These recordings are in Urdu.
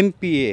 MPA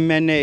MNA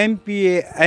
MPA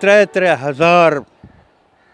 3,000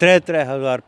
3,000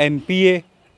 MPA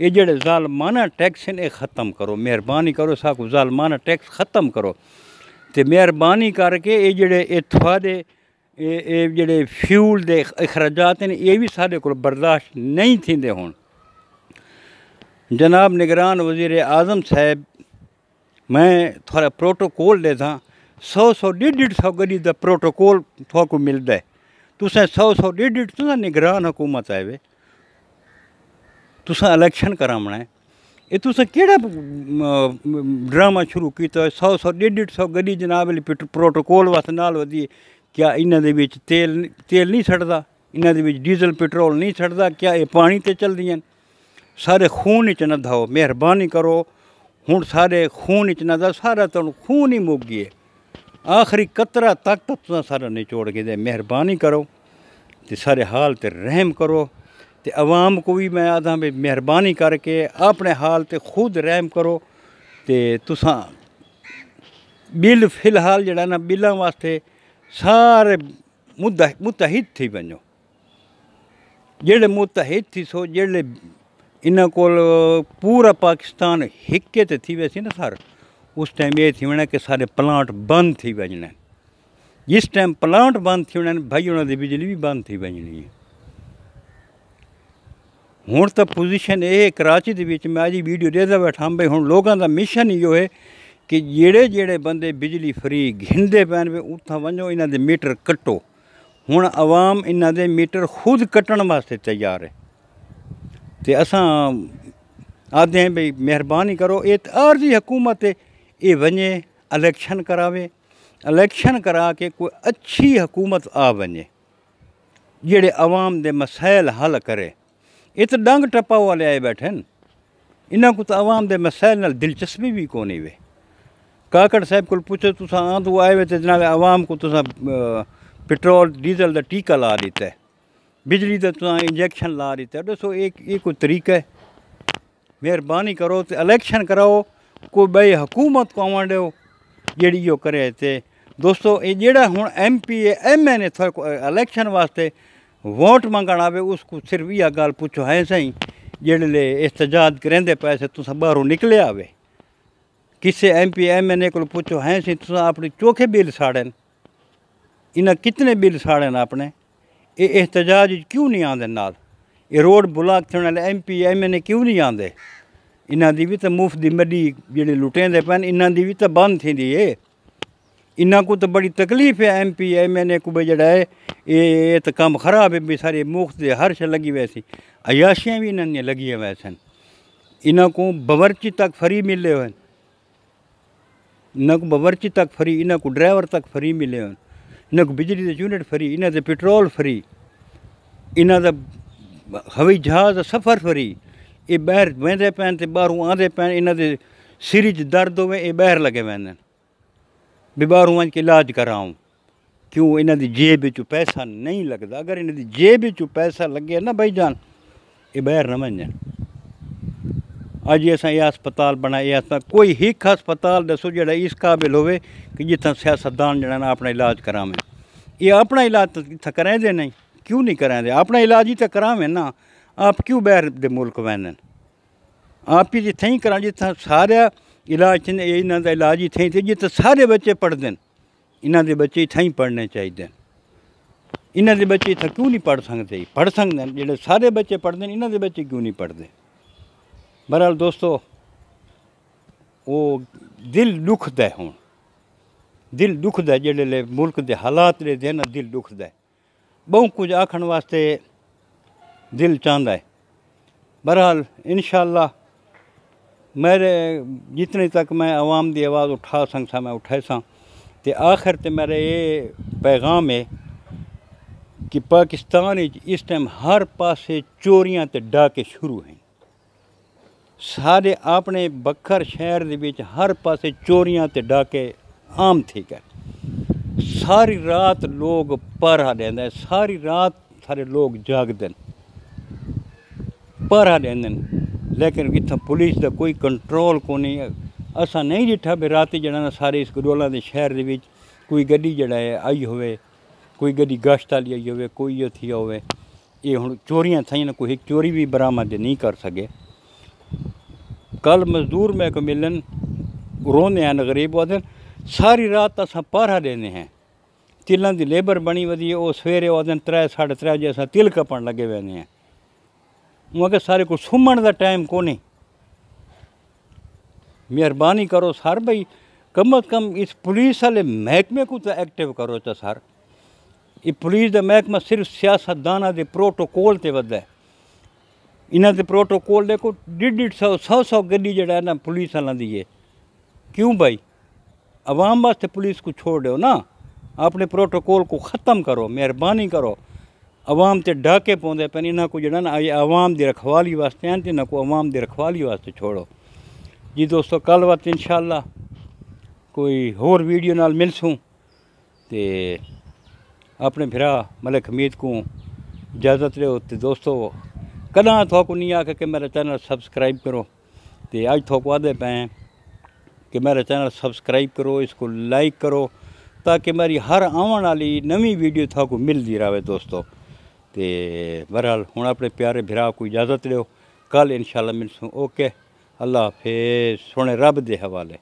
یہ جڑے ظالمانہ ٹیکس ہیں یہ ختم کرو، مہربانی کرو ساکو ظالمانہ ٹیکس ختم کرو تے مہربانی کر کے یہ جڑے اتھوادے یہ جڑے فیول دے اخراجات ہیں یہ بھی سارے کو برداشت نہیں تھیندے ہون۔ جناب نگران وزیر اعظم صاحب میں تھوڑا پروٹوکول دے تھا 100 گڈی دا پروٹوکول تھوڑا کو ملتا ہے تسیں 100 تو نگران حکومت آئے وے تسیں الیکشن کرامنا ہے یہ تسیں کیڑا ڈرامہ شروع کیتا ہے 100 گڈی جناب علی پروٹوکول واسطے نال ودی کیا انہاں دے وچ تیل نہیں سڑدا انہاں دے وچ ڈیزل پیٹرول نہیں سڑدا کیا یہ پانی تے چل دیاں سارے خون وچ نہ دھاؤ مہربانی کرو ہن سارے خون وچ نہ دھاؤ سارا تانوں خون ہی مک گئے آخری قطرہ تک تساں سارا نچوڑ کے دے مہربانی کرو تے سارے حال تے رحم کرو تے عوام کو بھی میں آدھا بھی مہربانی کر کے اپنے حال تے خود رحم کرو تے تساں بل فی الحال جڑا نا بلاں واسطے سارے متحد تھی بنو جڑے متحد تھی سو جڑے انہاں کول پورا پاکستان ہکے تے تھی ویسی نا سر اس ٹائم یہ تھی ونے کہ سارے پلانٹ بند تھی وجنے جس ٹائم پلانٹ بند تھی ونے بھائی انہاں دی بجلی بھی بند تھی وجنی ہے ہن تو پوزیشن یہ کراچی دے وچ میں اج ویڈیو دے بیٹھا بھائی ہن لوگاں دا مشن یہ ہے کہ جڑے بندے بجلی فری گھندے پین وے اتھاں ونجو انہاں دے میٹر کٹو ہن عوام انہاں دے میٹر خود کٹن واسطے تیار ہے تے اساں آدھے ہیں بھئی مہربانی کرو یہ عارضی حکومت ہے یہ ونجے الیکشن کراوے الیکشن کرا کے کوئی اچھی حکومت آ ونجے جڑے عوام دے مسائل حل کرے یہ تو ڈنگ ٹپا والے آئے بیٹھے انہاں کو تو عوام دے مسائل نال دلچسپی بھی کونی وے کاکڑ صاحب کو پوچھو تساں آندو آئے وے تے جناب عوام کو تساں پٹرول ڈیزل دا ٹیکہ لا دیتا ہے بجلی دا تساں انجیکشن لا دیتا ہے دسو یہ کوئی طریقہ ہے مہربانی کرو تے الیکشن کراؤ کوئی بھائی حکومت کو آوان دیو جیڑی یہ کرے تے دوستو یہ جیڑا ہن ایم پی ایم این اے الیکشن واسطے ووٹ منگن آوے اس کو صرف یہ گل پوچھو ہے سائیں جڑے لے احتجاج کریندے پیسے تساں باہروں نکلے آوے کسے ایم پی ایم این اے کو پوچھو ہے سی تساں اپنی چوکھے بل ساڑن انہاں کتنے بل ساڑن اپنے یہ احتجاج کیوں نہیں آندے نال یہ روڈ بلاک تھیون والے ایم پی ایم این اے کیوں نہیں آندے انہاں دی بھی تو مفت دی مڈی جڑے لٹیندے پین انہاں دی بھی تو بند تھیندی ہے انہاں کو تو بڑی تکلیف ہے ایم پی ایم این اے کو بھی جڑا ہے یہ تو کام خراب ہے بھی سارے مفت دے ہر شے لگی ویسی عیاشیاں بھی انہاں نے لگی ویسن انہاں کو باورچی تک فری ملے ہوئے انہاں کو باورچی تک فری انہاں کو ڈرائیور تک فری ملے ہوئے انہاں کو بجلی دے یونٹ فری انہاں دے پیٹرول فری انہاں دا ہوائی جہاز دا سفر فری یہ باہر ویندے پین تے باہروں آندے پین انہاں دے سر وچ درد ہوئے یہ باہر لگے ویندن بھی باہروں ون کے علاج کراؤں کیوں انہاں دی جیب وچوں پیسہ نہیں لگدا اگر انہاں دی جیب وچوں پیسہ لگے نا بھائی جان یہ باہر نہ ونجن اج اساں یہ ہسپتال بنایا کوئی ہک ہسپتال دسو جڑا اس قابل ہوئے کہ جتنا سیاستدان جڑا نا اپنا علاج کراویں یہ اپنا علاج تو اتنا کریں دے نہیں کیوں نہیں کریں دے اپنا علاج ہی تو کراویں نا آپ کیوں باہر دے ملک وینن آپ ہی جتھیں ہی کراں جتنا سارا علاج انہاں دا علاج ہی تھیں تے جتنے سارے بچے پڑھ دین انہاں دے بچے اتھیں ہی پڑھنے چاہیے انہاں دے بچے اتھا کیوں نہیں پڑھ سکتے پڑھ سکتے جڑے سارے بچے پڑھ دین انہاں دے بچے کیوں نہیں پڑھتے بہرحال دوستو وہ دل دکھ دے ہوں دل دکھ دے جڑے لے ملک دے حالات لے دے نا دل دکھ دے بہت کچھ آکھن واسطے دل چاہتا ہے بہرحال انشاءاللہ میرے جتنے تک میں عوام دی آواز اٹھا سکتا میں اٹھائے سا تے آخر تے میرے یہ پیغام ہے کہ پاکستان اس ٹائم ہر پاسے چوریاں تے ڈاکے شروع ہیں سارے اپنے بکھر شہر دے وچ ہر پاسے چوریاں تے ڈاکے عام تھی گئے ساری رات لوگ پہرا دیندے ساری رات سارے لوگ جاگ دین پہرا دیندن لیکن اتنا پولیس دا کوئی کنٹرول کو نہیں اساں نہیں ڈٹھا بھی رات جڑا نا سارے اس گڈولا دے شہر دے وچ کوئی گڈی جڑا ہے آئی ہوئے کوئی گڈی گشت والی آئی ہوئے کوئی یہ تھی ہوئے یہ ہن چوریاں تھائیں نا کوئی ایک چوری بھی برآمد نہیں کر سکے کل مزدور میں کو ملن رونے ہیں غریب وہ دن ساری رات اساں پارا دینے ہیں تلن دی لیبر بنی ودی وہ سویرے وہ دن 3 ساڑھے 3 بجے اساں تل کپن لگے ہوئے ہیں وہ کہ سارے کو سمن دا ٹائم کو نہیں مہربانی کرو سر بھائی کم از کم اس پولیس والے محکمے کو تو ایکٹیو کرو چا سر یہ پولیس دا محکمہ صرف سیاست دانا دے پروٹوکول تے ود ہے انہاں دے پروٹوکول دیکھو 150 گڈی جڑا ہے نا پولیس والا دی ہے کیوں بھائی عوام واسطے پولیس کو چھوڑ دیو نا اپنے پروٹوکول کو ختم کرو مہربانی کرو عوام تے ڈاکے پوندے پن انہاں کو جڑا نا عوام دی رکھوالی واسطے ہیں تے انہاں کو عوام دی رکھوالی واسطے چھوڑو جی دوستو کل وقت انشاءاللہ کوئی ہور ویڈیو نال ملسوں تے اپنے بھرا ملک حمید کو اجازت لو تے دوستو کداں تھوکو نہیں آ کہ میرا چینل سبسکرائب کرو تے اج تھوکو آدھے پہ ہیں کہ میرا چینل سبسکرائب کرو اس کو لائک کرو تاکہ میری ہر آن والی نویں ویڈیو تھوکو ملتی رہے دوستو تے بہرحال ہوں اپنے پیارے بھرا کو اجازت لو کل انشاءاللہ ملسوں اوکے اللہ حافظ سونے رب دے حوالے